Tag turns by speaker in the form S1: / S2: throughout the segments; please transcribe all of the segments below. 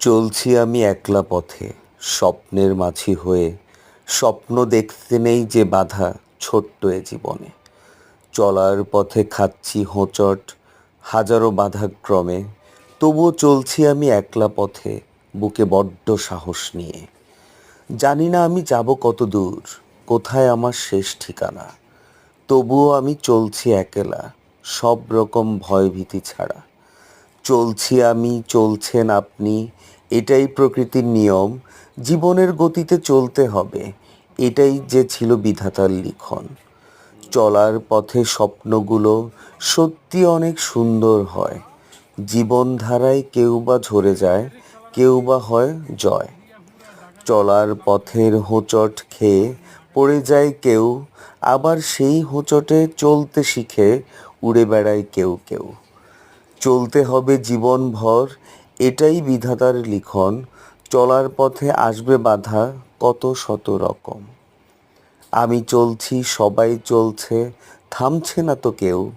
S1: চলছি আমি একলা পথে, স্বপ্নের মাঝি হয়ে। স্বপ্ন দেখতে নেই যে বাধা ছোট্ট এ জীবনে। চলার পথে খাচ্ছি হোঁচট, হাজারো বাধাক্রমে। তবুও চলছি আমি একলা পথে, বুকে বড্ড সাহস নিয়ে। জানি না আমি যাব কত দূর, কোথায় আমার শেষ ঠিকানা। তবুও আমি চলছি একলা, সব রকম ভয়ভীতি ছাড়া। চলছি আমি, চলছেন আপনি, এটাই প্রকৃতির নিয়ম। জীবনের গতিতে চলতে হবে, এটাই যে ছিল বিধাতার লিখন। চলার পথে স্বপ্নগুলো সত্যি অনেক সুন্দর হয়। জীবনধারায় কেউ বা ঝরে যায়, কেউ বা হয় জয়। চলার পথের হোঁচট খেয়ে পড়ে যায় কেউ, আবার সেই হোঁচটে চলতে শিখে উড়ে বেড়ায় কেউ কেউ। চলতে হবে জীবনভর, এটাই বিধাতার লিখন। চলার পথে আসবে বাধা কত শত রকম। আমি চলছি, সবাই চলছে, থামছে না তো কেউ।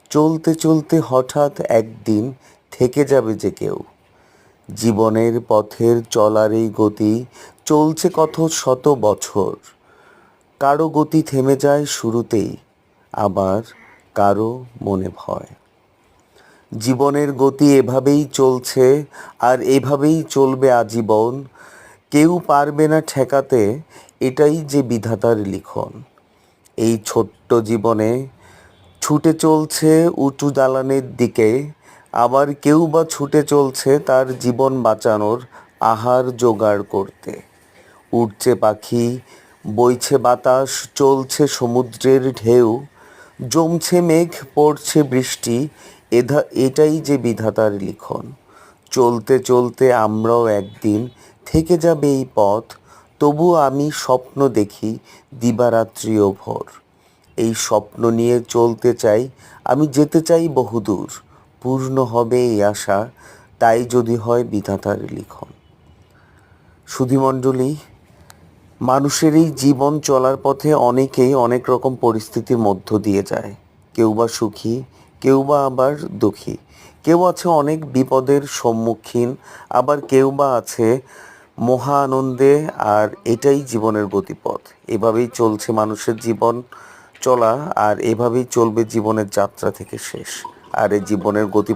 S1: চলতে চলতে হঠাৎ একদিন থেকে যাবে যে কেউ। জীবনের পথের চলার এই গতি চলছে কত শত বছর। কারো গতি থেমে যায় শুরুতেই, আবার কারো মনে ভয়। জীবনের গতি এভাবেই চলছে, আর এভাবেই চলবে আজীবন। কেউ পারবে না ঠেকাতে, এটাই যে বিধাতার লিখন। এই ছোট্ট জীবনে ছুটে চলছে উঁচু দালানের দিকে, আবার কেউ বা ছুটে চলছে তার জীবন বাঁচানোর আহার জোগাড় করতে। উড়ছে পাখি, বইছে বাতাস, চলছে সমুদ্রের ঢেউ। জমছে মেঘ, পড়ছে বৃষ্টি, এটাই যে বিধাতার লিখন। চলতে চলতে আমরাও একদিন থেকে যাবে এই পথ। তবুও আমি স্বপ্ন দেখি দিবারাত্রিও ভোর। এই স্বপ্ন নিয়ে চলতে চাই, আমি যেতে চাই বহুদূর। পূর্ণ হবে এই আশা, তাই যদি হয় বিধাতার লিখন। সুধীমণ্ডলী, মানুষের এই জীবন চলার পথে অনেকেই অনেক রকম পরিস্থিতির মধ্য দিয়ে যায়। কেউ বা সুখী, কেউ বা আবার দুঃখী। কেউ আছে অনেক বিপদের সম্মুখীন, আবার কেউ বা আছে মহা আনন্দে। আর এটাই জীবনের গতিপথ। এভাবেই চলছে মানুষের জীবন চলা, আর এভাবেই চলবে জীবনের যাত্রা থেকে শেষ। আর এই জীবনের গতি